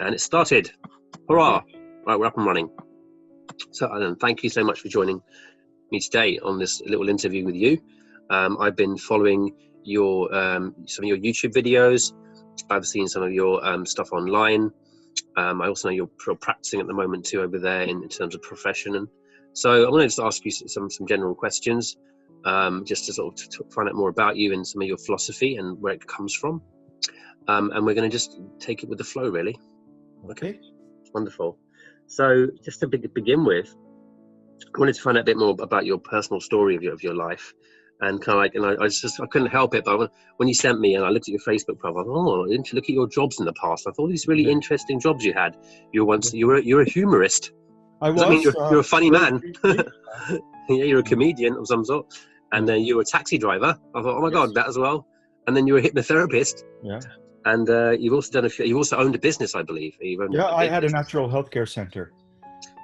And it started. Hurrah! Right, we're up and running. So, Allan, thank you so much for joining me today on this little interview with you. I've been following your some of your YouTube videos. I've seen some of your stuff online. I also know you're practicing at the moment too over there in terms of profession. And so I wanted to ask you some general questions, just to sort of find out more about you and some of your philosophy and where it comes from. And we're going to just take it with the flow, really. Okay. Wonderful. So just to begin with, I wanted to find out a bit more about your personal story of your life, and kind of like, and I couldn't help it, but when you sent me and I looked at your Facebook profile, look at your jobs in the past. I thought these really interesting jobs you had. You were a humorist. I was. Does that mean you're a funny man? Yeah, you're a comedian of some sort, and then you were a taxi driver. I thought, oh my God, that as well. And then you were a hypnotherapist. Yeah. And you've also you've also owned a business, I believe. I had a natural healthcare center.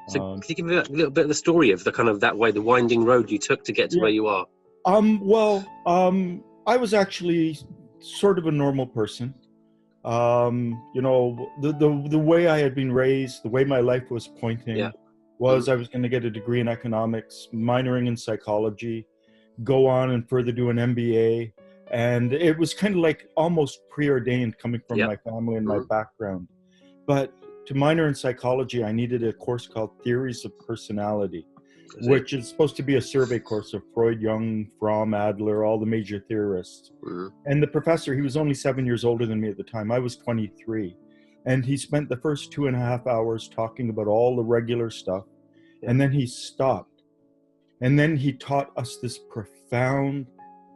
So could you give me a little bit of the story of the kind of the winding road you took to get to where you are? I was actually sort of a normal person. The way I had been raised, the way my life was pointing was I was going to get a degree in economics, minoring in psychology, go on and further do an MBA. And it was kind of like almost preordained coming from my family and my background. But to minor in psychology, I needed a course called Theories of Personality, which is supposed to be a survey course of Freud, Jung, Fromm, Adler, all the major theorists. And the professor, he was only 7 years older than me at the time. I was 23. And he spent the first 2.5 hours talking about all the regular stuff. And then he stopped. And then he taught us this profound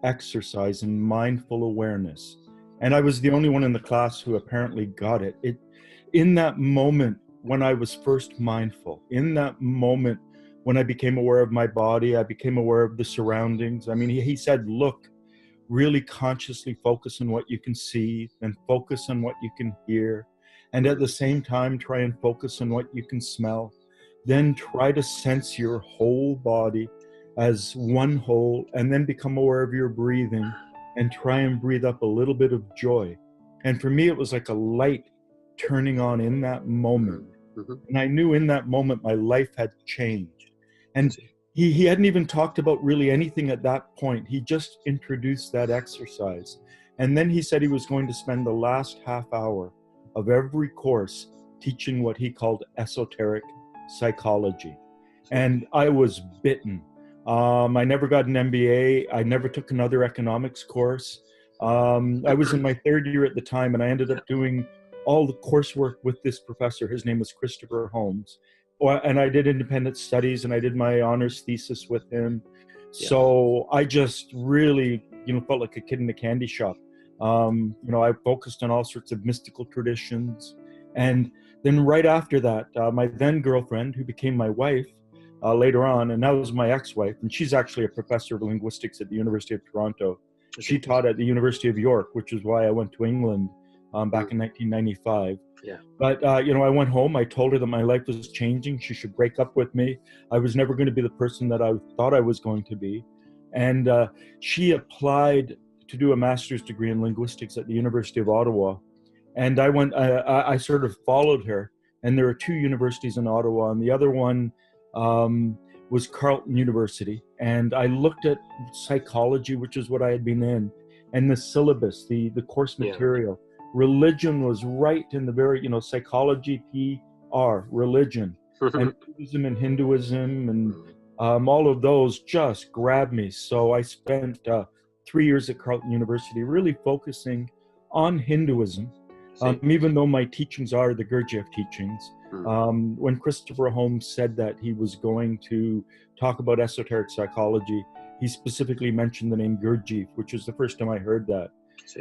exercise in mindful awareness. And I was the only one in the class who apparently got it. In that moment when I was first mindful, in that moment when I became aware of my body, I became aware of the surroundings. I mean, he said, look, really consciously focus on what you can see and focus on what you can hear. And at the same time, try and focus on what you can smell. Then try to sense your whole body as one whole, and then become aware of your breathing and try and breathe up a little bit of joy. And for me, it was like a light turning on in that moment. And I knew in that moment my life had changed. And he hadn't even talked about really anything at that point. He just introduced that exercise. And then he said he was going to spend the last half hour of every course teaching what he called esoteric psychology. And I was bitten. I never got an MBA. I never took another economics course. I was in my third year at the time, and I ended up doing all the coursework with this professor. His name was Christopher Holmes. And I did independent studies, and I did my honors thesis with him. So I just really, felt like a kid in a candy shop. I focused on all sorts of mystical traditions. And then right after that, my then girlfriend, who became my wife, later on, and that was my ex-wife, and she's actually a professor of linguistics at the University of Toronto. She taught at the University of York, which is why I went to England back in 1995. But, I went home. I told her that my life was changing. She should break up with me. I was never going to be the person that I thought I was going to be. And she applied to do a master's degree in linguistics at the University of Ottawa. And I sort of followed her. And there are 2 universities in Ottawa, and the other one was Carleton University. And I looked at psychology, which is what I had been in, and the syllabus, the course material. Religion was right in the very, psychology, PR, religion, and Buddhism and Hinduism and all of those just grabbed me. So I spent 3 years at Carleton University really focusing on Hinduism, even though my teachings are the Gurdjieff teachings. When Christopher Holmes said that he was going to talk about esoteric psychology, he specifically mentioned the name Gurdjieff, which was the first time I heard that.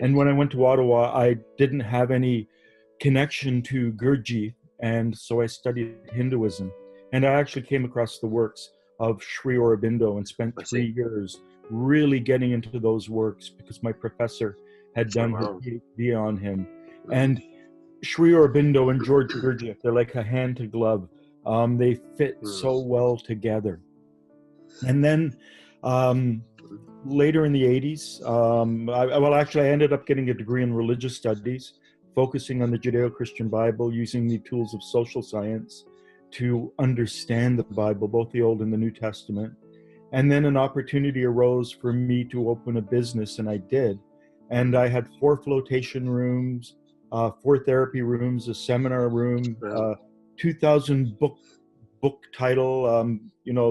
And when I went to Ottawa, I didn't have any connection to Gurdjieff, and so I studied Hinduism. And I actually came across the works of Sri Aurobindo and spent 3 years really getting into those works because my professor had done his PhD on him. And Sri Aurobindo and George Gurdjieff, they're like a hand to glove. They fit so well together. And then later in the 80s, I ended up getting a degree in religious studies focusing on the Judeo-Christian Bible, using the tools of social science to understand the Bible, both the Old and the New Testament. And then an opportunity arose for me to open a business, and I did. And I had 4 flotation rooms, 4 therapy rooms, a seminar room, 2,000 book title,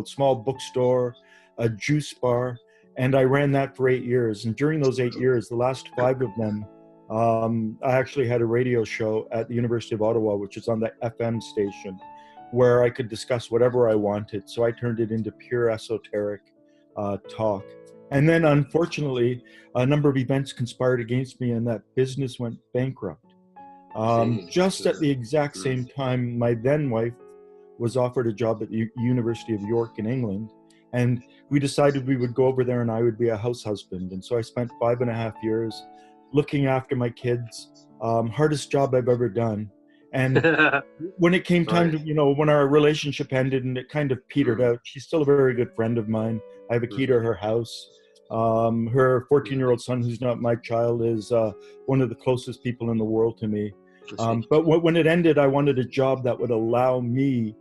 small bookstore, a juice bar, and I ran that for 8 years. And during those 8 years, the last 5 of them, I actually had a radio show at the University of Ottawa, which is on the FM station, where I could discuss whatever I wanted. So I turned it into pure esoteric talk. And then, unfortunately, a number of events conspired against me, and that business went bankrupt. Just at the exact same time, my then wife was offered a job at the University of York in England, and we decided we would go over there and I would be a house husband. And so I spent 5.5 years looking after my kids, hardest job I've ever done. And when it came time to, when our relationship ended and it kind of petered out, she's still a very good friend of mine. I have a key to her house. Her 14-year-old son, who's not my child, is one of the closest people in the world to me. But when it ended, I wanted a job that would allow me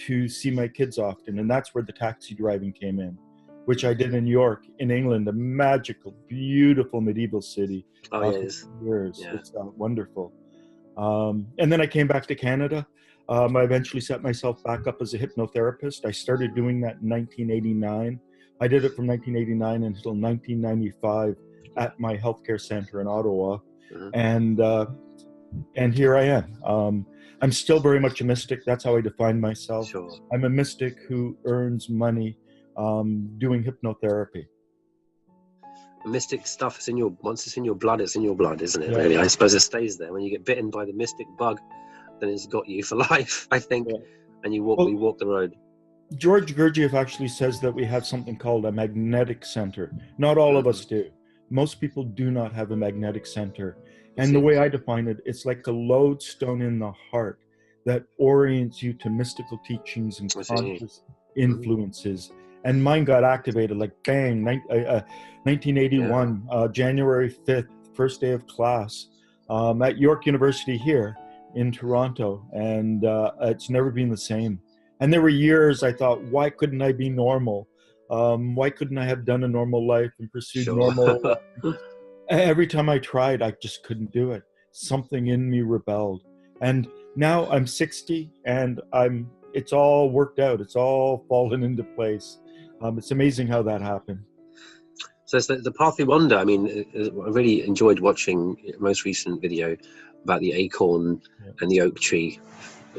to see my kids often. And that's where the taxi driving came in, which I did in York, in England, a magical, beautiful medieval city. For years. Yeah. It's wonderful. And then I came back to Canada. I eventually set myself back up as a hypnotherapist. I started doing that in 1989. I did it from 1989 until 1995 at my healthcare center in Ottawa. And here I am. I'm still very much a mystic. That's how I define myself. Sure. I'm a mystic who earns money doing hypnotherapy. Mystic stuff is once it's in your blood, it's in your blood, isn't it? Yeah. Really, I suppose it stays there. When you get bitten by the mystic bug, then it's got you for life, I think. Yeah. And you walk the road. George Gurdjieff actually says that we have something called a magnetic center. Not all of us do. Most people do not have a magnetic center. And the way I define it, it's like a lodestone in the heart that orients you to mystical teachings and conscious influences. And mine got activated like bang, 1981, January 5th, first day of class at York University here in Toronto. And it's never been the same. And there were years I thought, why couldn't I be normal? Why couldn't I have done a normal life and pursued normal? Every time I tried, I just couldn't do it. Something in me rebelled. And now I'm 60 and it's all worked out. It's all fallen into place. It's amazing how that happened. So it's the path we wander. I mean, I really enjoyed watching your most recent video about the acorn and the oak tree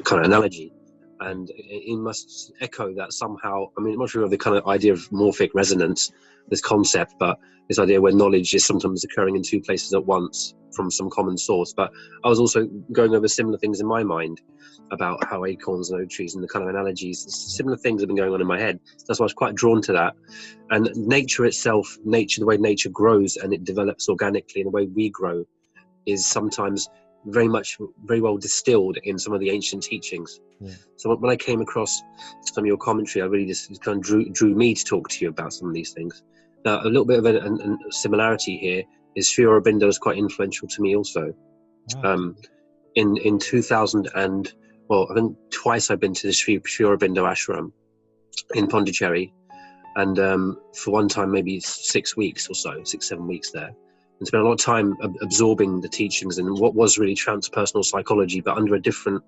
kind of analogy. And it must echo that somehow. I mean, I'm not sure of the kind of idea of morphic resonance, this concept, but this idea where knowledge is sometimes occurring in 2 places at once from some common source. But I was also going over similar things in my mind about how acorns and oak trees and the kind of analogies, similar things have been going on in my head. That's why I was quite drawn to that. And nature itself, the way nature grows and it develops organically and the way we grow is sometimes very well distilled in some of the ancient teachings. So when I came across some of your commentary, I really just kind of drew me to talk to you about some of these things. Now, a little bit of a similarity here is Sri Aurobindo is quite influential to me also. In 2000 and, I think twice I've been to the Sri Aurobindo ashram in Pondicherry, and for one time maybe 6 weeks or so, 6-7 weeks there, and spent a lot of time absorbing the teachings and what was really transpersonal psychology, but under a different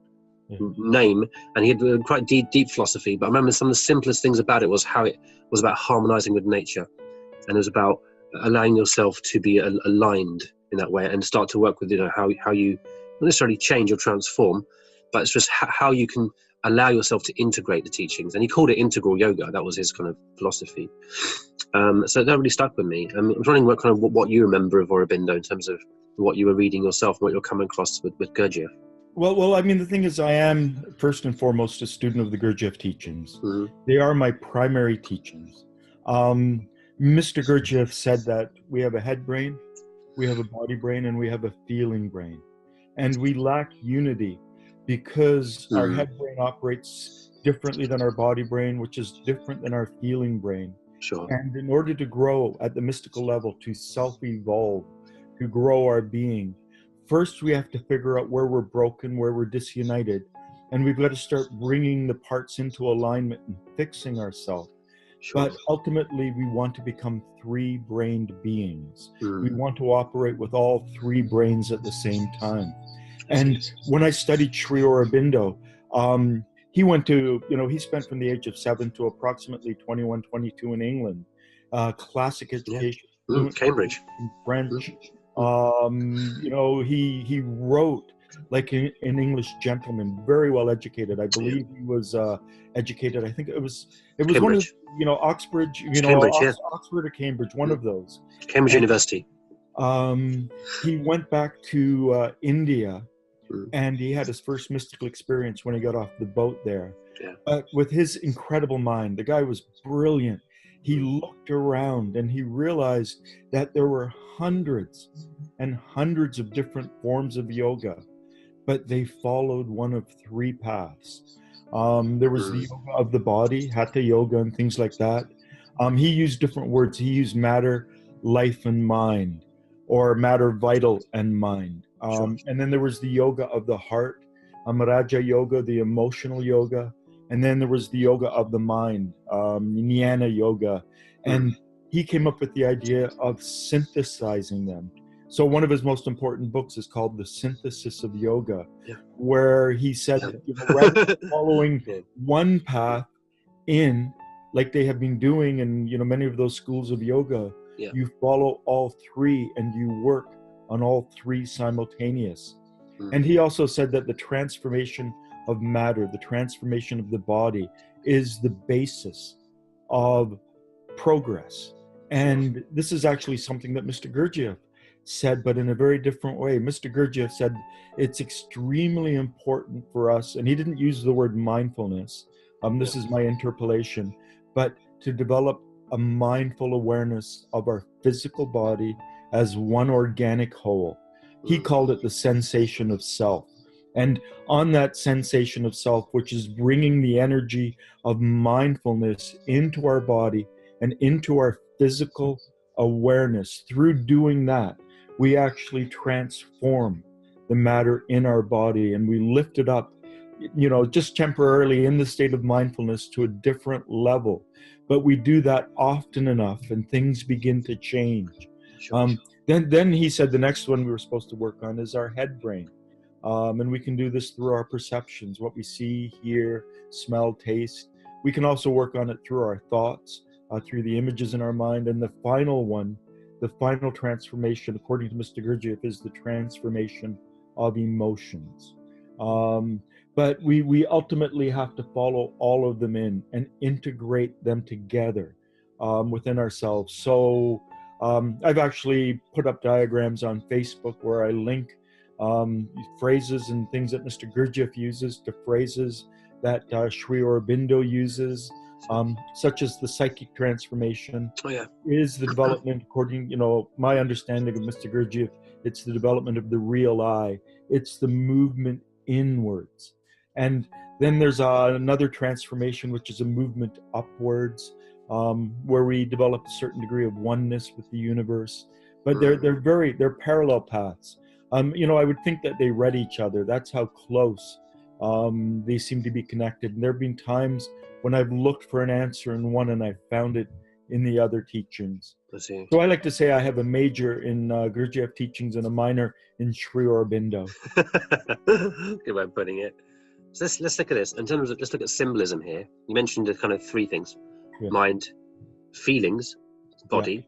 name. And he had a quite deep philosophy, but I remember some of the simplest things about it was how it was about harmonizing with nature, and it was about allowing yourself to be aligned in that way and start to work with how you not necessarily change or transform, but it's just how you can allow yourself to integrate the teachings. And he called it integral yoga. That was his kind of philosophy. So that really stuck with me. I'm wondering what you remember of Aurobindo in terms of what you were reading yourself and what you're coming across with Gurdjieff. Well, I mean, the thing is, I am first and foremost a student of the Gurdjieff teachings. They are my primary teachings. Mr. Gurdjieff said that we have a head brain, we have a body brain, and we have a feeling brain. And we lack unity because our head brain operates differently than our body brain, which is different than our feeling brain. Sure. And in order to grow at the mystical level, to self-evolve, to grow our being, first we have to figure out where we're broken, where we're disunited, and we've got to start bringing the parts into alignment and fixing ourselves. Sure. But ultimately, we want to become three-brained beings. We want to operate with all three brains at the same time. And when I studied Sri Aurobindo, he went to, he spent from the age of 7 to approximately 21, 22 in England. Classic education. Cambridge. In French. He wrote like an English gentleman, very well educated. I believe he was educated. I think it was Cambridge. One of, Oxbridge, Cambridge, Oxford or Cambridge, one of those. Cambridge University. He went back to India, and he had his first mystical experience when he got off the boat there. Yeah. But with his incredible mind, the guy was brilliant. He looked around and he realized that there were hundreds and hundreds of different forms of yoga, but they followed one of three paths. There was the yoga of the body, hatha yoga, and things like that. He used different words. He used matter, life, and mind, or matter, vital, and mind. And then there was the yoga of the heart, Raja yoga, the emotional yoga. And then there was the yoga of the mind, jnana yoga. And he came up with the idea of synthesizing them. So one of his most important books is called The Synthesis of Yoga, where he said that rather than following one path in, like they have been doing in many of those schools of yoga, you follow all three and you work on all three simultaneous. And he also said that the transformation of matter, the transformation of the body, is the basis of progress. And this is actually something that Mr. Gurdjieff said, but in a very different way. Mr. Gurdjieff said it's extremely important for us, and he didn't use the word mindfulness, this is my interpolation, but to develop a mindful awareness of our physical body as one organic whole. He called it the sensation of self. And on that sensation of self, which is bringing the energy of mindfulness into our body and into our physical awareness, through doing that, we actually transform the matter in our body, and we lift it up, just temporarily in the state of mindfulness to a different level. But we do that often enough and things begin to change. Then he said the next one we were supposed to work on is our head brain. And we can do this through our perceptions, what we see, hear, smell, taste. We can also work on it through our thoughts, through the images in our mind. And the final one, the final transformation, according to Mr. Gurdjieff, is the transformation of emotions. But we ultimately have to follow all of them in and integrate them together within ourselves. So I've actually put up diagrams on Facebook where I link phrases and things that Mr. Gurdjieff uses to phrases that Sri Aurobindo uses, such as the psychic transformation is the development, according, my understanding of Mr. Gurdjieff, it's the development of the real I. It's the movement inwards. And then there's another transformation, which is a movement upwards, where we develop a certain degree of oneness with the universe. But they're parallel paths. I would think that they read each other. That's how close they seem to be connected. And there have been times when I've looked for an answer in one and I've found it in the other teachings. So I like to say I have a major in Gurdjieff teachings and a minor in Sri Aurobindo. Good way of putting it. So let's look at this. In terms of, let's look at symbolism here. You mentioned the kind of three things: mind, feelings, body,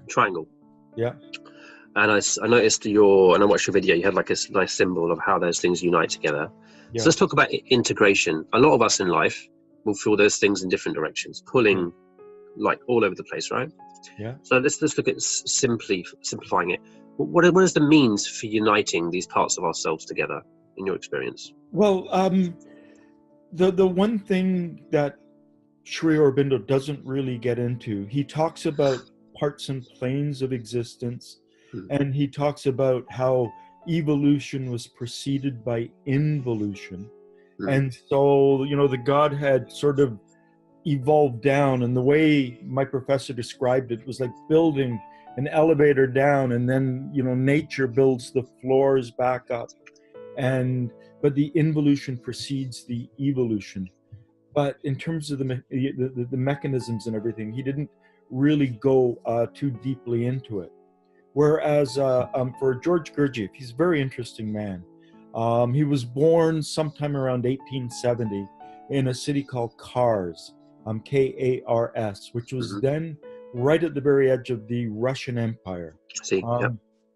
triangle. Yeah. And I noticed and I watched your video, you had like a nice symbol of how those things unite together. So let's talk about integration. A lot of us in life will feel those things in different directions, pulling like all over the place, right? Yeah. So let's look at simplifying it. What is the means for uniting these parts of ourselves together in your experience? Well, the one thing that Sri Aurobindo doesn't really get into, he talks about parts and planes of existence, and he talks about how evolution was preceded by involution. And so, the Godhead sort of evolved down, and the way my professor described it was like building an elevator down, and then, you know, nature builds the floors back up. But the involution precedes the evolution. But in terms of the mechanisms and everything, he didn't really go too deeply into it. Whereas for George Gurdjieff, he's a very interesting man. He was born sometime around 1870 in a city called Kars, Kars, which was then right at the very edge of the Russian Empire. See,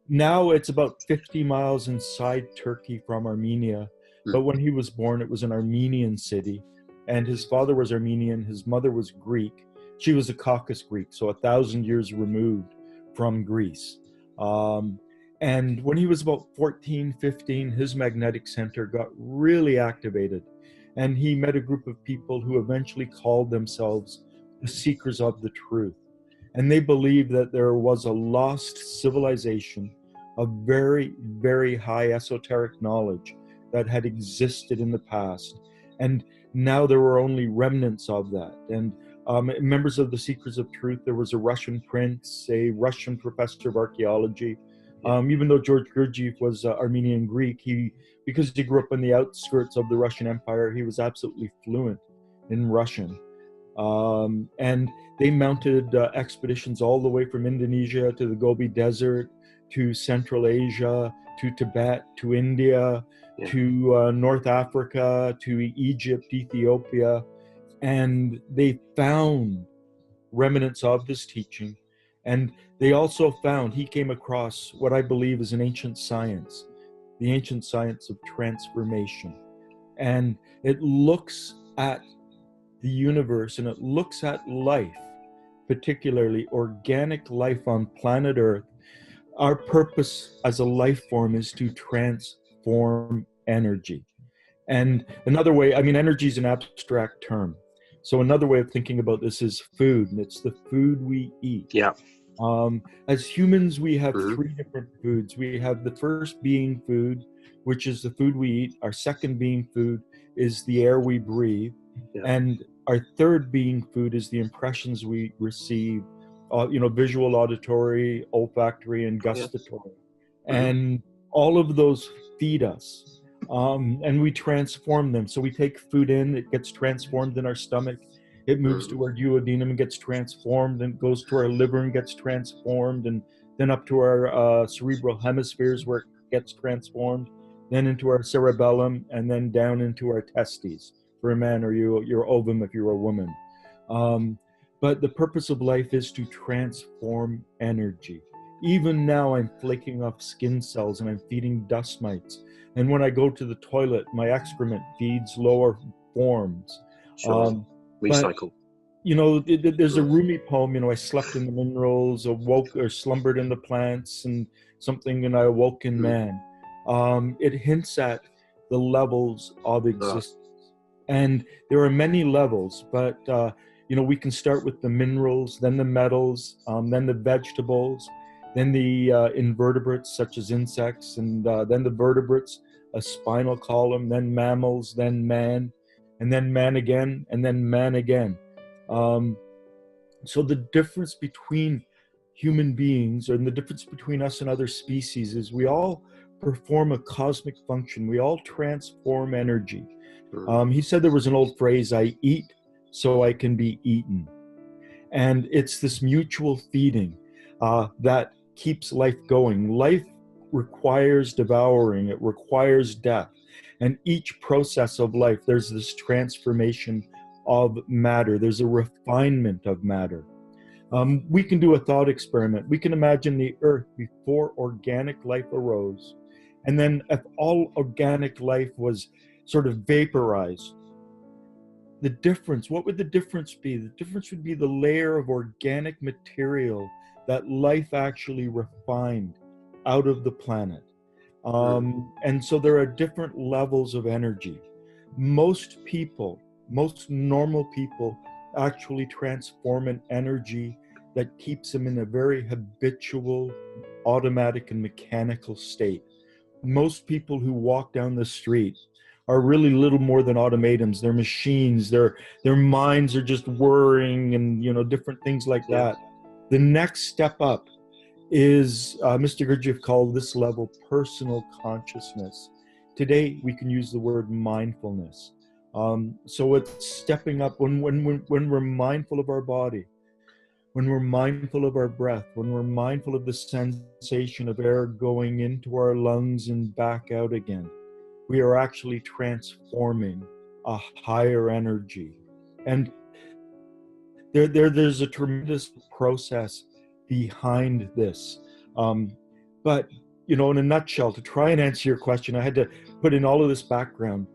Now it's about 50 miles inside Turkey from Armenia. But when he was born, it was an Armenian city. And his father was Armenian, his mother was Greek. She was a Caucasus Greek, so 1,000 years removed from Greece. And when he was about 14, 15, his magnetic center got really activated. And he met a group of people who eventually called themselves the Seekers of the Truth. And they believed that there was a lost civilization of very, very high esoteric knowledge that had existed in the past. And now there were only remnants of that. And members of the Seekers of Truth, there was a Russian prince, a Russian professor of archaeology. Even though George Gurdjieff was Armenian Greek, because he grew up on the outskirts of the Russian Empire, he was absolutely fluent in Russian. And they mounted expeditions all the way from Indonesia to the Gobi Desert, to Central Asia, to Tibet, to India, to North Africa, to Egypt, Ethiopia. And they found remnants of this teaching. And they also found, he came across what I believe is an ancient science, the ancient science of transformation. And it looks at the universe and it looks at life, particularly organic life on planet Earth. Our purpose as a life form is to transform energy. And another way, I mean, energy is an abstract term. So another way of thinking about this is food, and it's the food we eat. Yeah. As humans, we have three different foods. We have the first being food, which is the food we eat. Our second being food is the air we breathe. Yeah. And our third being food is the impressions we receive, visual, auditory, olfactory, and gustatory. Yeah. And all of those feed us. And we transform them. So we take food in, it gets transformed in our stomach. It moves to our duodenum and gets transformed, and goes to our liver and gets transformed, and then up to our cerebral hemispheres where it gets transformed, then into our cerebellum, and then down into our testes for a man, or your ovum if you're a woman. But the purpose of life is to transform energy. Even now I'm flaking off skin cells and I'm feeding dust mites. And when I go to the toilet, my excrement feeds lower forms. Sure. Recycle. But, there's a Rumi poem, I slept in the minerals, awoke or slumbered in the plants, and something, and I awoke in man. It hints at the levels of existence. And there are many levels, but, we can start with the minerals, then the metals, then the vegetables, then the invertebrates such as insects, and then the vertebrates, a spinal column, then mammals, then man, and then man again, and then man again. So the difference between human beings, and the difference between us and other species, is we all perform a cosmic function. We all transform energy. He said there was an old phrase, I eat so I can be eaten. And it's this mutual feeding that keeps life going. Life requires devouring, it requires death. And each process of life, there's this transformation of matter. There's a refinement of matter. We can do a thought experiment. We can imagine the earth before organic life arose. And then if all organic life was sort of vaporized, the difference, what would the difference be? The difference would be the layer of organic material that life actually refined out of the planet. And so there are different levels of energy. Most normal people actually transform an energy that keeps them in a very habitual, automatic, and mechanical state. Most people who walk down the street are really little more than automatons. They're machines. Their minds are just whirring and different things like that. The next step up is Mr. Gurdjieff called this level personal consciousness. Today, we can use the word mindfulness. So it's stepping up when we're mindful of our body, when we're mindful of our breath, when we're mindful of the sensation of air going into our lungs and back out again. We are actually transforming a higher energy. And there's a tremendous process behind this. But, in a nutshell, to try and answer your question, I had to put in all of this background.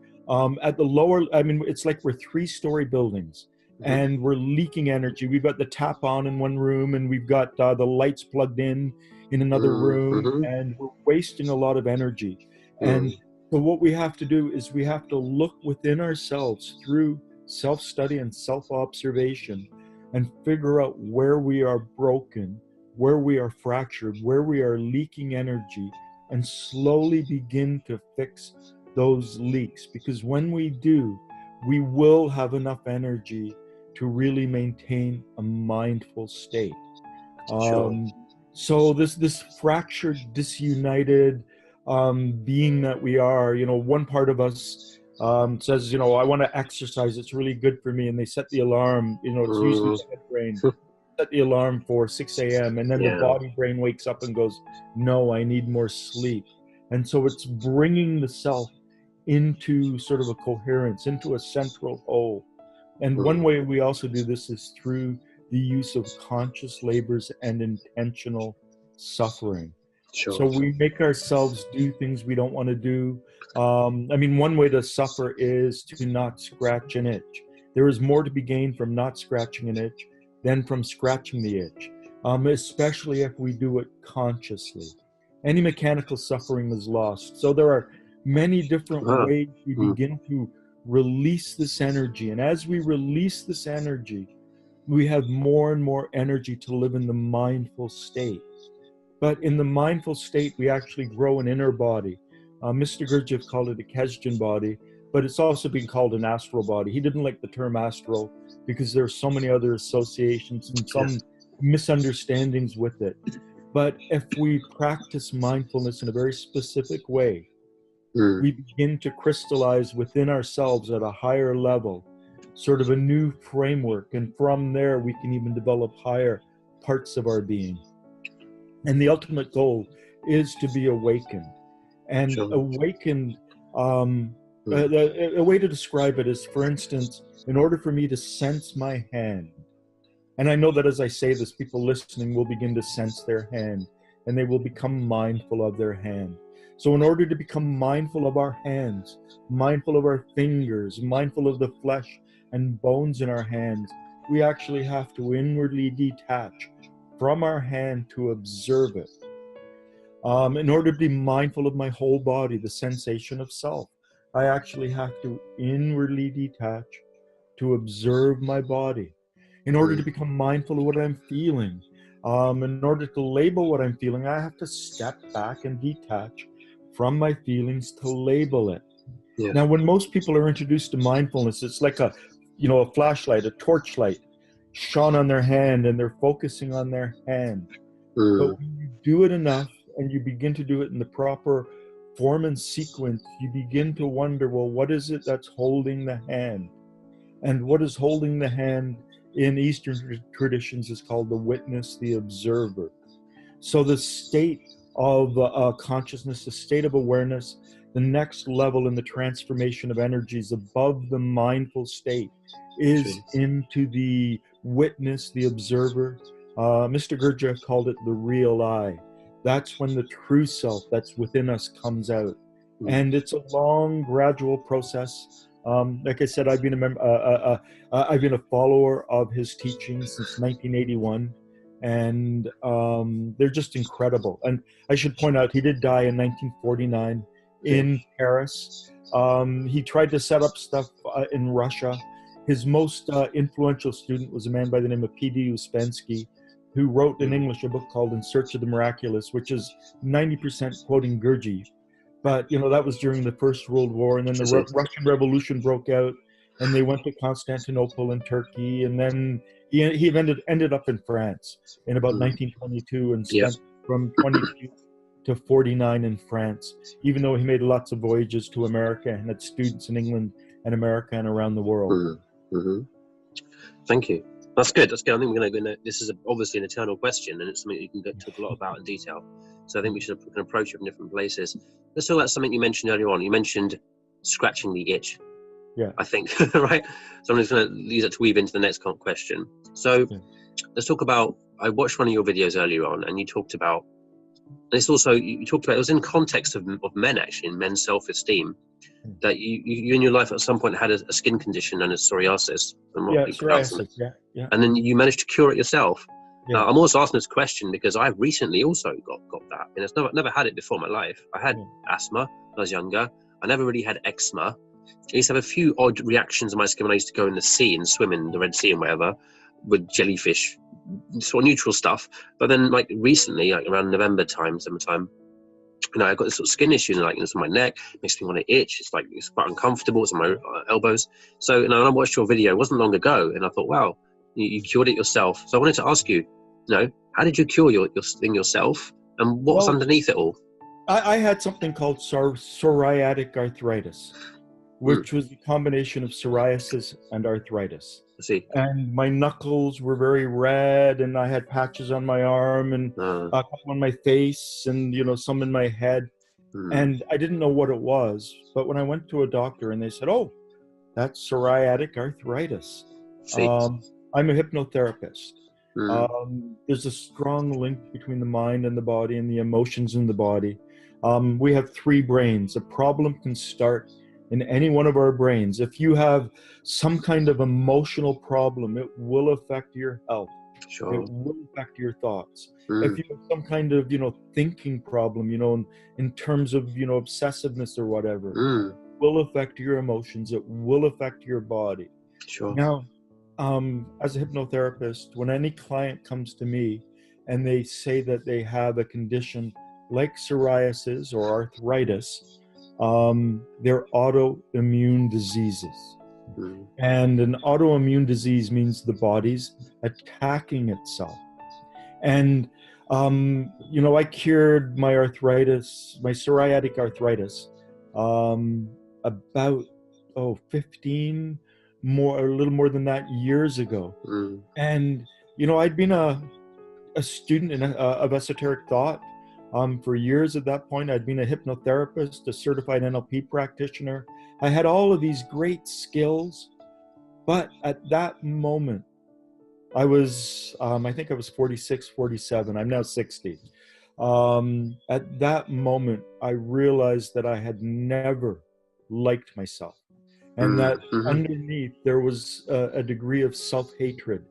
At the lower, it's like we're 3-story buildings. And we're leaking energy. We've got the tap on in one room, and we've got the lights plugged in another room, and we're wasting a lot of energy. And so what we have to do is we have to look within ourselves through self-study and self-observation and figure out where we are broken, where we are fractured, where we are leaking energy, and slowly begin to fix those leaks. Because when we do, we will have enough energy to really maintain a mindful state. So this fractured, disunited being that we are, one part of us says, I want to exercise, it's really good for me, and they set the alarm, it's usually the head brain, set the alarm for 6 a.m. and then the body brain wakes up and goes, no, I need more sleep. And so it's bringing the self into sort of a coherence, into a central whole. And one way we also do this is through the use of conscious labors and intentional suffering. So we make ourselves do things we don't want to do. One way to suffer is to not scratch an itch. There is more to be gained from not scratching an itch than from scratching the itch, especially if we do it consciously. Any mechanical suffering is lost. So there are many different ways we begin to release this energy. And as we release this energy, we have more and more energy to live in the mindful state. But in the mindful state, we actually grow an inner body. Mr. Gurdjieff called it a Kesdjan body, but it's also been called an astral body. He didn't like the term astral because there are so many other associations and some misunderstandings with it. But if we practice mindfulness in a very specific way, we begin to crystallize within ourselves at a higher level, sort of a new framework. And from there, we can even develop higher parts of our being. And the ultimate goal is to be awakened. And awakened, a way to describe it is, for instance, in order for me to sense my hand, and I know that as I say this, people listening will begin to sense their hand, and they will become mindful of their hand. So in order to become mindful of our hands, mindful of our fingers, mindful of the flesh and bones in our hands, we actually have to inwardly detach from our hand to observe it. In order to be mindful of my whole body, the sensation of self, I actually have to inwardly detach to observe my body. In order to become mindful of what I'm feeling, in order to label what I'm feeling, I have to step back and detach from my feelings to label it. Now, when most people are introduced to mindfulness, it's like a flashlight, a torchlight shone on their hand, and they're focusing on their hand. But when you do it enough and you begin to do it in the proper form and sequence, you begin to wonder, well, what is it that's holding the hand? And what is holding the hand in Eastern traditions is called the witness, the observer. So the state of consciousness, the state of awareness, the next level in the transformation of energies above the mindful state is into the witness, the observer. Mr. Gurdjieff called it the real I. That's when the true self that's within us comes out. And it's a long, gradual process. Like I said, I've been a follower of his teachings since 1981. And they're just incredible. And I should point out, he did die in 1949 in Paris. He tried to set up stuff in Russia. His most influential student was a man by the name of P.D. Uspensky, who wrote in English a book called In Search of the Miraculous, which is 90% quoting Gurdjieff. But, that was during the First World War. And then the Russian Revolution broke out, and they went to Constantinople and Turkey. And then he ended up in France in about 1922 and spent from 22 to 49 in France, even though he made lots of voyages to America and had students in England and America and around the world. Mm-hmm. Thank you. That's good. That's good. I think we're going to go. This is obviously an eternal question, and it's something you can talk a lot about in detail. So I think we can approach it from different places. Let's talk about something you mentioned earlier on. You mentioned scratching the itch. Yeah. I think, right? So I'm just going to use that to weave into the next question. So let's talk about, I watched one of your videos earlier on, and you talked about, and it's also, you talked about, it was in context of men, actually, in men's self-esteem, that you in your life at some point had a skin condition known as psoriasis. Psoriasis, yeah. And then you managed to cure it yourself. Yeah. I'm also asking this question because I recently also got that, and it's never had it before in my life. I had asthma when I was younger. I never really had eczema. I used to have a few odd reactions in my skin when I used to go in the sea and swim in the Red Sea and whatever with jellyfish, sort of neutral stuff. But then, like recently, like around November time, summertime, I got this sort of skin issue, like it's on my neck, makes me want to itch. It's quite uncomfortable. It's on my elbows. So, when I watched your video, it wasn't long ago, and I thought, wow, you cured it yourself. So I wanted to ask you, how did you cure your thing yourself, and what was underneath it all? I had something called psoriatic arthritis, which was a combination of psoriasis and arthritis. I see. And my knuckles were very red, and I had patches on my arm and a couple on my face, and some in my head. And I didn't know what it was, but when I went to a doctor and they said, "Oh, that's psoriatic arthritis." I'm a hypnotherapist. There's a strong link between the mind and the body and the emotions in the body. We have 3 brains. A problem can start in any one of our brains. If you have some kind of emotional problem, it will affect your health. Sure. It will affect your thoughts. If you have some kind of, thinking problem, in terms of, obsessiveness or whatever, it will affect your emotions. It will affect your body. Sure. Now, as a hypnotherapist, when any client comes to me and they say that they have a condition like psoriasis or arthritis, they're autoimmune diseases. And an autoimmune disease means the body's attacking itself. And, I cured my arthritis, my psoriatic arthritis, about, 15 more, a little more than that years ago. And, I'd been a student of esoteric thought for years at that point. I'd been a hypnotherapist, a certified NLP practitioner. I had all of these great skills, but at that moment, I was, I think I was 46, 47. I'm now 60. At that moment, I realized that I had never liked myself. And that underneath, there was a degree of self-hatred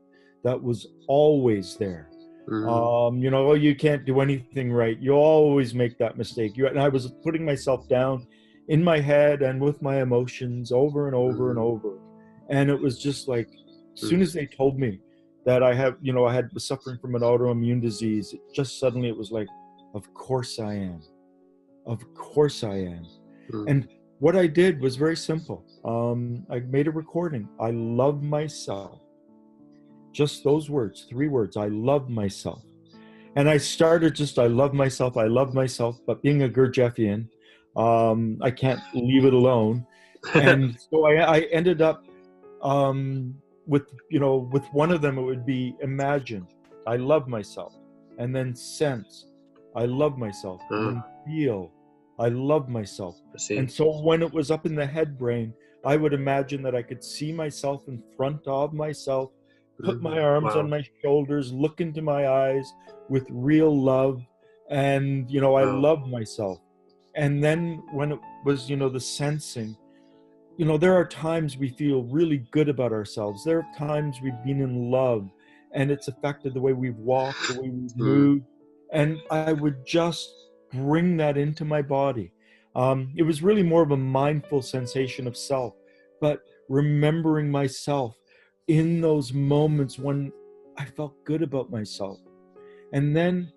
that was always there. You can't do anything right. You always make that mistake. And I was putting myself down in my head and with my emotions over and over and over. And it was just like, as soon as they told me that I was suffering from an autoimmune disease, suddenly it was like, of course I am. Of course I am. And what I did was very simple. I made a recording. I love myself. Just those words, 3 words. I love myself. And I started I love myself. But being a Gurdjieffian, I can't leave it alone. And so I ended up with one of them. It would be imagine, I love myself. And then sense, I love myself. And then feel, I love myself. And so when it was up in the head brain, I would imagine that I could see myself in front of myself, put my arms on my shoulders, look into my eyes with real love. And, I love myself. And then when it was, the sensing, there are times we feel really good about ourselves. There are times we've been in love and it's affected the way we've walked, the way we've moved. And I would just bring that into my body. It was really more of a mindful sensation of self, but remembering myself in those moments when I felt good about myself. And then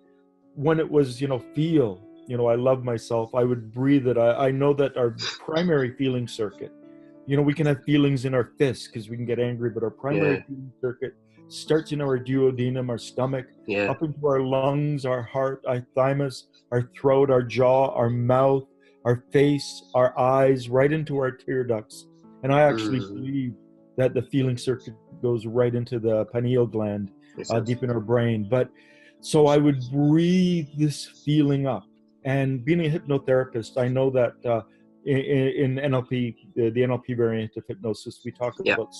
when it was, feel, I love myself, I would breathe it. I know that our primary feeling circuit, we can have feelings in our fists because we can get angry, but our primary feeling circuit starts in our duodenum, our stomach, Yeah. up into our lungs, our heart, our thymus, our throat, our jaw, our mouth, our face, our eyes, right into our tear ducts. And I actually believe that the feeling circuit goes right into the pineal gland, deep in our brain. But so I would breathe this feeling up. And being a hypnotherapist, I know that in NLP, the NLP variant of hypnosis, we talk about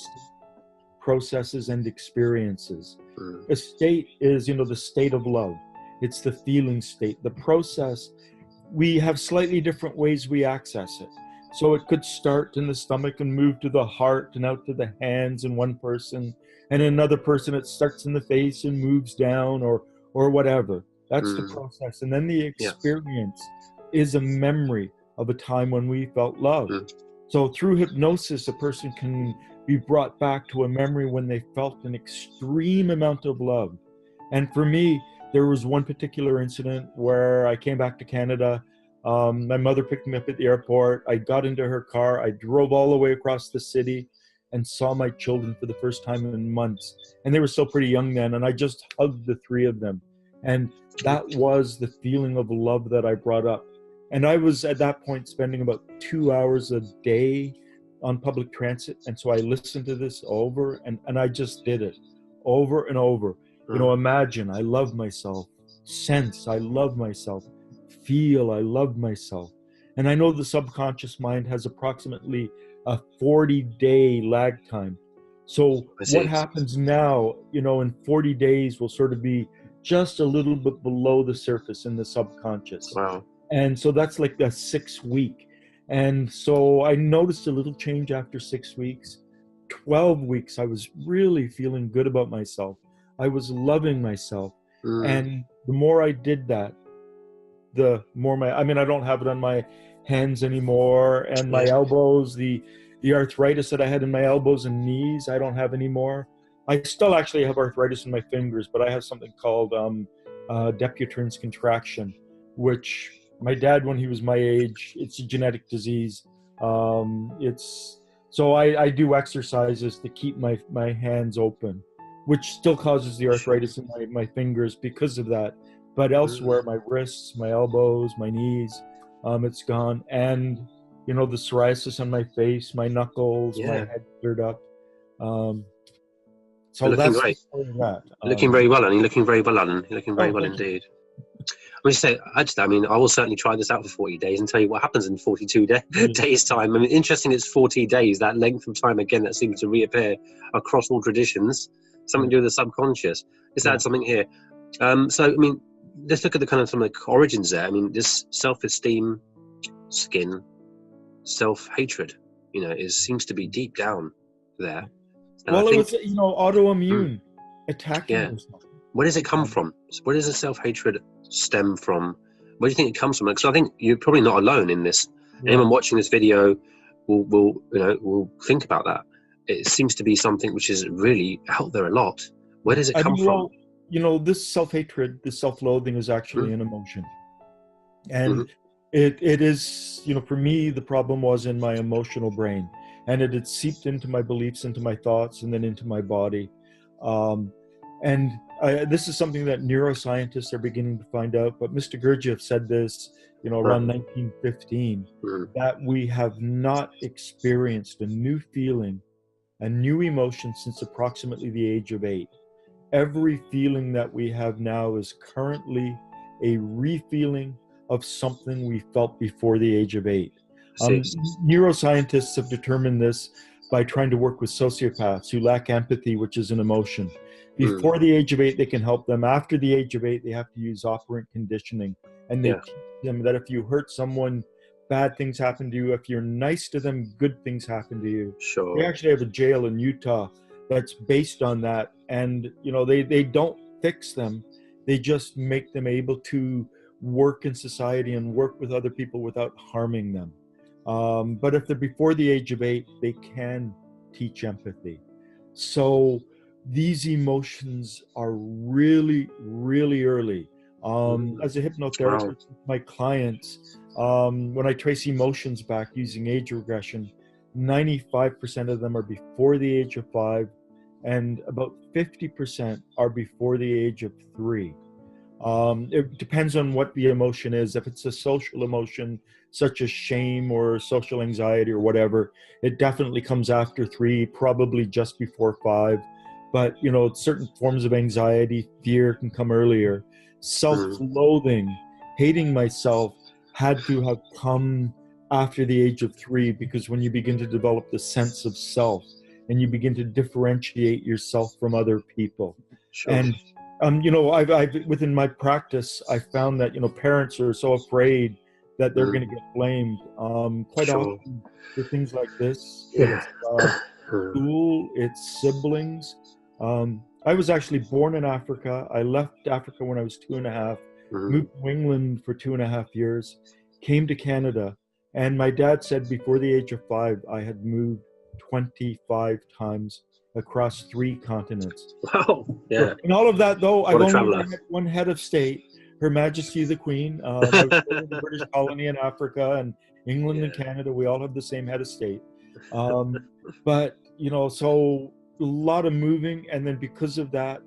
processes and experiences. A state is, the state of love. It's the feeling state. The process, we have slightly different ways we access it. So it could start in the stomach and move to the heart and out to the hands in one person, and another person it starts in the face and moves down or whatever. That's the process. And then the experience is a memory of a time when we felt love. So through hypnosis, a person can be brought back to a memory when they felt an extreme amount of love. And for me, there was one particular incident where I came back to Canada. My mother picked me up at the airport. I got into her car. I drove all the way across the city and saw my children for the first time in months. And they were still pretty young then. And I just hugged the three of them. And that was the feeling of love that I brought up. And I was at that point spending about 2 hours a day on public transit. And so I listened to this over and I just did it over and over. Imagine, I love myself. Sense, I love myself. Feel, I love myself. And I know the subconscious mind has approximately a 40-day lag time. So what happens now, in 40 days will sort of be just a little bit below the surface in the subconscious. Wow. And so that's like a 6 week. And so I noticed a little change after 6 weeks. 12 weeks, I was really feeling good about myself. I was loving myself. And the more I did that, the more I don't have it on my hands anymore, and my elbows, the arthritis that I had in my elbows and knees, I don't have anymore. I still actually have arthritis in my fingers, but I have something called Dupuytren's contraction, which my dad, when he was my age, it's a genetic disease. So I do exercises to keep my hands open, which still causes the arthritis in my fingers because of that. But elsewhere, my wrists, my elbows, my knees, it's gone. And, the psoriasis on my face, my knuckles, my head cleared up. So looking that's great. That. Looking very well, Alan. You're looking very well, Alan. You're looking very well indeed. I will certainly try this out for 40 days and tell you what happens in 42 days' time. Interesting, it's 40 days, that length of time, again, that seems to reappear across all traditions. Something to do with the subconscious. Let's add something here. Let's look at some of the origins there. This self-esteem, skin, self-hatred, seems to be deep down there. And it was, autoimmune, attacking yourself. Where does it come from? Where does the self-hatred stem from? Where do you think it comes from? Because I think you're probably not alone in this. Anyone watching this video will think about that. It seems to be something which is really out there a lot. Where does it come from? This self-hatred, this self-loathing is actually an emotion. And it is, for me, the problem was in my emotional brain. And it had seeped into my beliefs, into my thoughts, and then into my body. This is something that neuroscientists are beginning to find out. But Mr. Gurdjieff said this, around 1915, that we have not experienced a new feeling, a new emotion since approximately the age of 8. Every feeling that we have now is currently a re-feeling of something we felt before the age of 8. Neuroscientists have determined this by trying to work with sociopaths who lack empathy, which is an emotion. Before the age of 8, they can help them. After the age of 8, they have to use operant conditioning. And they teach them that if you hurt someone, bad things happen to you. If you're nice to them, good things happen to you. Sure. We actually have a jail in Utah that's based on that. And, they don't fix them. They just make them able to work in society and work with other people without harming them. But if they're before the age of 8, they can teach empathy. So these emotions are really, really early. As a hypnotherapist, my clients, when I trace emotions back using age regression, 95% of them are before the age of 5, and about 50% are before the age of 3. It depends on what the emotion is. If it's a social emotion, such as shame or social anxiety or whatever, it definitely comes after 3, probably just before 5. But, you know, certain forms of anxiety, fear can come earlier. Self-loathing, hating myself, had to have come after the age of 3, because when you begin to develop the sense of self and you begin to differentiate yourself from other people. Sure. And you know, I've within my practice, I found that, you know, parents are so afraid that they're going to get blamed. Quite often for things like this, it's school, it's siblings. I was actually born in Africa. I left Africa when I was 2.5, moved to England for 2.5 years, came to Canada, and my dad said before the age of 5, I had moved 25 times across 3 continents. Wow. Yeah. In all of that, though, I've only had one head of state, Her Majesty the Queen. I was born in the British colony in Africa, and England and Canada, we all have the same head of state. But, you know, so a lot of moving. And then because of that,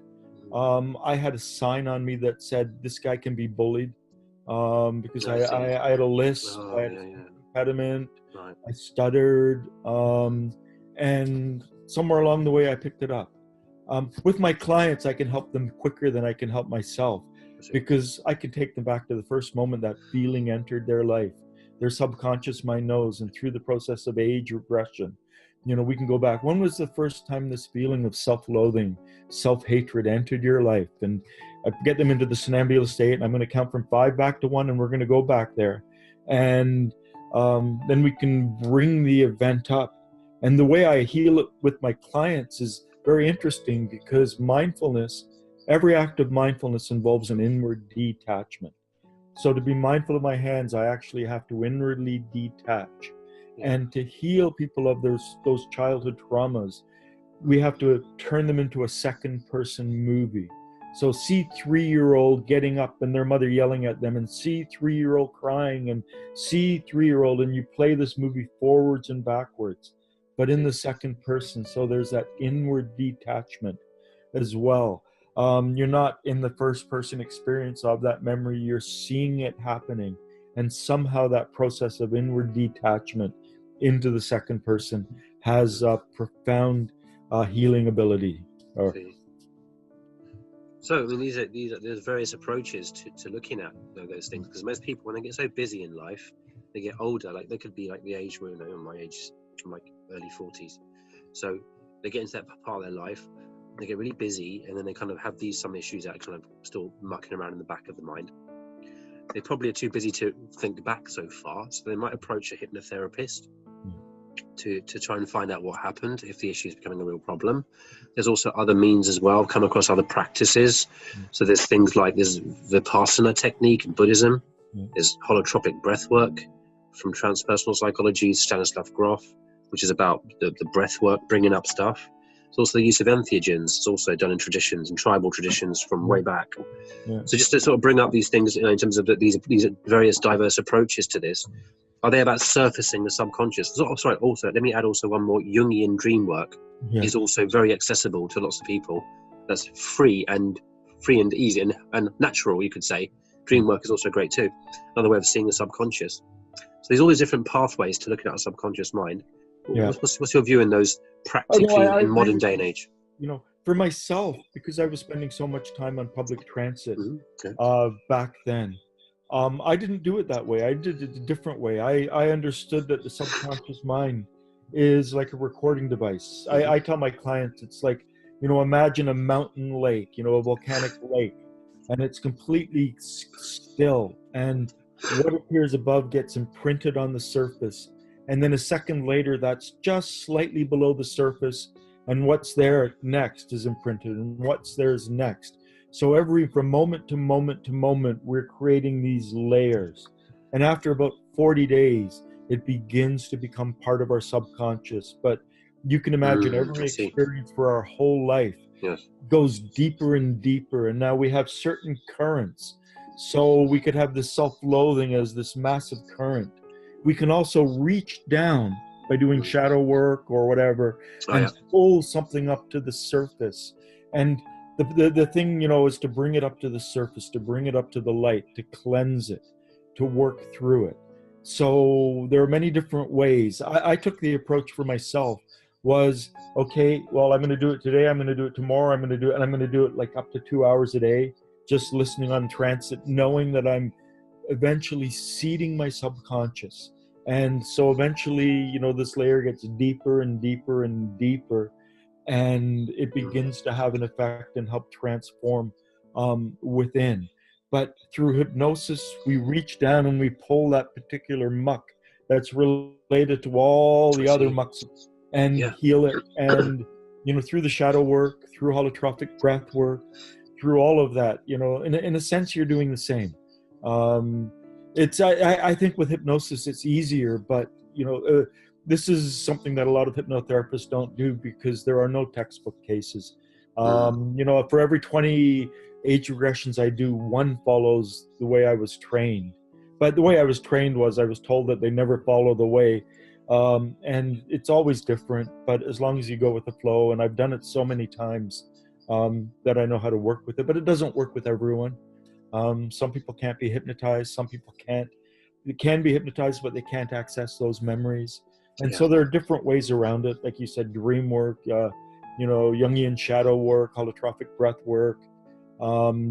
I had a sign on me that said, this guy can be bullied. Because I had a list, I had an impediment, I stuttered, and somewhere along the way I picked it up. With my clients, I can help them quicker than I can help myself, because I can take them back to the first moment that feeling entered their life. Their subconscious mind knows, and through the process of age regression, you know, we can go back. When was the first time this feeling of self-loathing, self-hatred entered your life? And I get them into the somnambulist state, and I'm going to count from 5 back to 1, and we're going to go back there. And then we can bring the event up. And the way I heal it with my clients is very interesting, because mindfulness, every act of mindfulness involves an inward detachment. So to be mindful of my hands, I actually have to inwardly detach. And to heal people of those childhood traumas, we have to turn them into a second person movie. So see 3-year-old getting up and their mother yelling at them, and see 3-year-old crying, and see 3-year-old, and you play this movie forwards and backwards, but in the second person. So there's that inward detachment as well. You're not in the first person experience of that memory, you're seeing it happening. And somehow that process of inward detachment into the second person has a profound healing ability. So, I mean, there's various approaches to looking at those things, because most people, when they get so busy in life, they get older. Like they could be like the age where, you know, my age, I'm like early 40s. So they get into that part of their life, they get really busy, and then they kind of have some issues that are kind of still mucking around in the back of the mind. They probably are too busy to think back so far, so they might approach a hypnotherapist to try and find out what happened if the issue is becoming a real problem. There's also other means as well. I've come across other practices. So there's things like there's Vipassana technique in Buddhism. There's holotropic breath work from transpersonal psychology, Stanislav Grof, which is about the breath work, bringing up stuff. There's also the use of entheogens. It's also done in traditions and tribal traditions from way back. So just to sort of bring up these things, you know, in terms of these various diverse approaches to this, are they about surfacing the subconscious? Also, let me add also one more. Jungian dream work is also very accessible to lots of people. That's free and easy and natural, you could say. Dream work is also great too. Another way of seeing the subconscious. So there's all these different pathways to looking at our subconscious mind. What's your view in those practically in modern day and age? You know, for myself, because I was spending so much time on public transit back then, I didn't do it that way. I did it a different way. I understood that the subconscious mind is like a recording device. I tell my clients, it's like, you know, imagine a mountain lake, you know, a volcanic lake, and it's completely still. And what appears above gets imprinted on the surface. And then a second later, that's just slightly below the surface. And what's there next is imprinted, and what's there is next. So from moment to moment to moment, we're creating these layers. And after about 40 days, it begins to become part of our subconscious. But you can imagine every experience for our whole life goes deeper and deeper. And now we have certain currents. So we could have this self-loathing as this massive current. We can also reach down by doing shadow work or whatever, and pull something up to the surface. And the thing, is to bring it up to the surface, to bring it up to the light, to cleanse it, to work through it. So there are many different ways. I took the approach for myself was, okay, well, I'm going to do it today, I'm going to do it tomorrow, I'm going to do it, and I'm going to do it like up to 2 hours a day, just listening on transit, knowing that I'm eventually seeding my subconscious. And so eventually, this layer gets deeper and deeper and deeper, and it begins to have an effect and help transform within. But through hypnosis, we reach down and we pull that particular muck that's related to all the other mucks and heal it. And, through the shadow work, through holotrophic breath work, through all of that, in a sense, you're doing the same. I think with hypnosis, it's easier, but, this is something that a lot of hypnotherapists don't do because there are no textbook cases. For every 20 age regressions I do, one follows the way I was trained. But the way I was trained was I was told that they never follow the way. And it's always different, but as long as you go with the flow, and I've done it so many times that I know how to work with it, but it doesn't work with everyone. Some people can't be hypnotized. Some people can't. They can be hypnotized, but they can't access those memories. And so there are different ways around it. Like you said, dream work, Jungian shadow work, holotrophic breath work,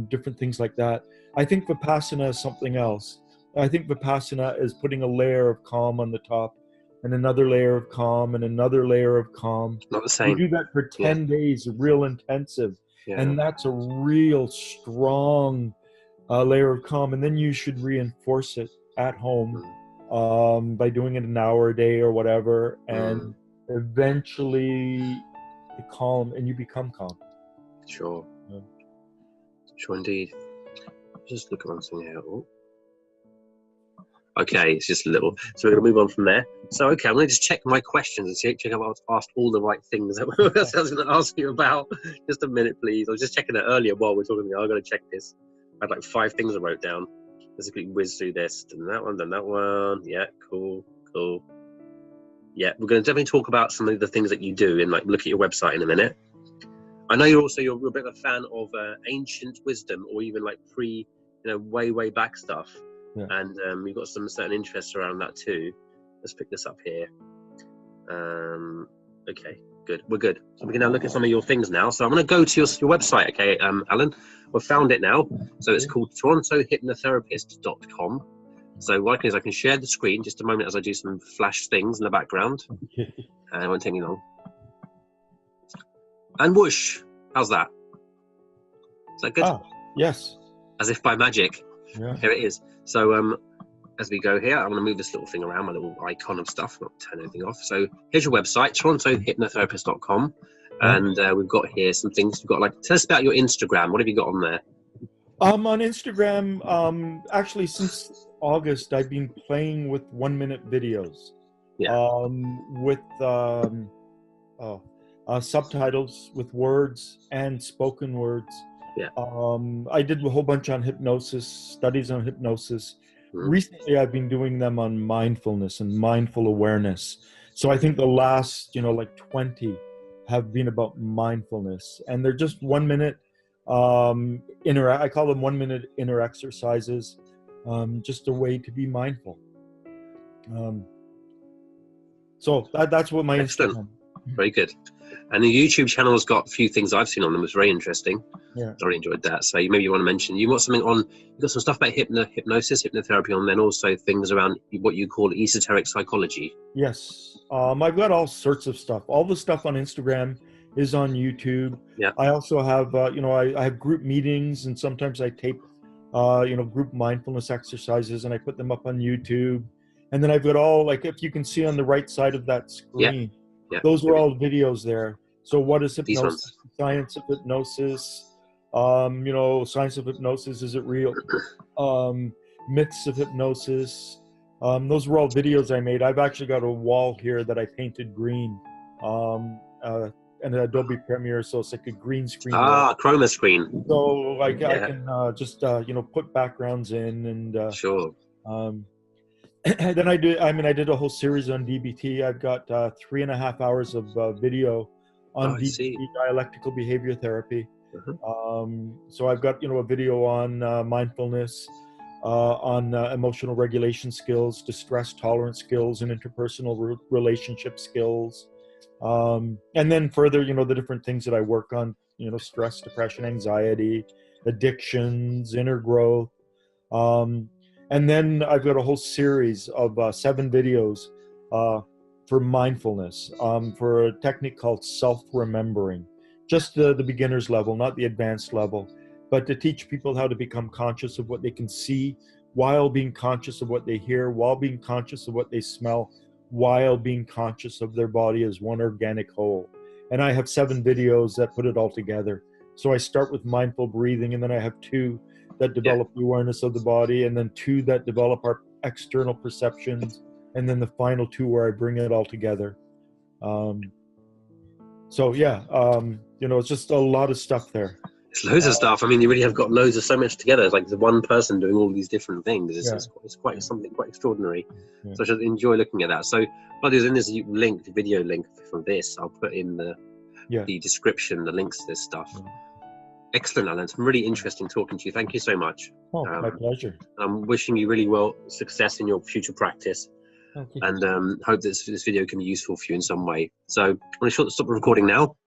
different things like that. I think Vipassana is something else. I think Vipassana is putting a layer of calm on the top and another layer of calm and another layer of calm. Not the same. You do that for 10 days, real intensive. And that's a real strong layer of calm. And then you should reinforce it at home by doing it an hour a day or whatever. And eventually you calm and you become calm. Sure. Sure indeed. Just look around something here. Okay, it's just a little. So we're going to move on from there. So, okay, I'm going to just check my questions and check if I've asked all the right things that I was going to ask you about. Just a minute, please. I was just checking it earlier while we're talking. I've got to check this. I had like 5 things I wrote down. Let's quickly whiz through this. Done that one, done that one. Yeah, cool. Yeah, we're going to definitely talk about some of the things that you do and like look at your website in a minute. I know you're a bit of a fan of ancient wisdom or even like way back stuff. Yeah. And we've got some certain interests around that too. Let's pick this up here. Okay, good. We're good. So we can now look at some of your things now. So I'm going to go to your website, okay, Allan. We've found it now. So it's called torontohypnotherapist.com. So what I can do is I can share the screen just a moment as I do some flash things in the background. It won't take me long. And whoosh, how's that? Is that good? Oh, yes. As if by magic. Yeah. Here it is. So as we go here, I'm going to move this little thing around, my little icon of stuff, not turn anything off. So here's your website, torontohypnotherapist.com. And we've got here some things. We've got tell us about your Instagram. What have you got on there? On Instagram, actually since August, I've been playing with 1-minute videos. Yeah. With subtitles, with words and spoken words. Yeah. I did a whole bunch on hypnosis, studies on hypnosis. Recently, I've been doing them on mindfulness and mindful awareness. So I think the last, 20 have been about mindfulness, and they're just 1 minute I call them 1 minute inner exercises, just a way to be mindful. So that's what my Excellent. Instagram. Very good. And the YouTube channel has got a few things I've seen on them. It was very interesting. Yeah. I really enjoyed that. So maybe you want to mention, you've got something on, you've got some stuff about hypnosis, hypnotherapy on, then also things around what you call esoteric psychology. Yes. I've got all sorts of stuff. All the stuff on Instagram is on YouTube. Yeah. I also have, I have group meetings, and sometimes I tape, group mindfulness exercises, and I put them up on YouTube. And then I've got all, if you can see on the right side of that screen, those are all videos there. So what is hypnosis? Science of hypnosis. Science of hypnosis, is it real? Myths of hypnosis. Those were all videos I made. I've actually got a wall here that I painted green, and Adobe Premiere, so it's like a green screen. Chroma screen. So I can just put backgrounds in and sure. then I did a whole series on DBT. I've got 3.5 hours of video on Oh, I see. DBT, dialectical behavior therapy. Uh-huh. So I've got, a video on mindfulness, on emotional regulation skills, distress tolerance skills, and interpersonal relationship skills. And then further, the different things that I work on, stress, depression, anxiety, addictions, inner growth. And then I've got a whole series of 7 videos for mindfulness, for a technique called self-remembering. Just the beginner's level, not the advanced level, but to teach people how to become conscious of what they can see while being conscious of what they hear, while being conscious of what they smell, while being conscious of their body as one organic whole. And I have 7 videos that put it all together. So I start with mindful breathing, and then I have 2 that develop the awareness of the body, and then 2 that develop our external perceptions, and then the final 2 where I bring it all together. It's just a lot of stuff there. It's loads of stuff. I mean, you really have got loads of so much together. It's like the one person doing all these different things. It's quite something quite extraordinary. Yeah. So I should enjoy looking at that. So what I'll do is in this link, the video link for this, I'll put in the description, the links to this stuff. Yeah. Excellent, Allan. It's really interesting talking to you. Thank you so much. Oh, my pleasure. I'm wishing you really well success in your future practice. And hope this video can be useful for you in some way. So I'm going to stop the recording now.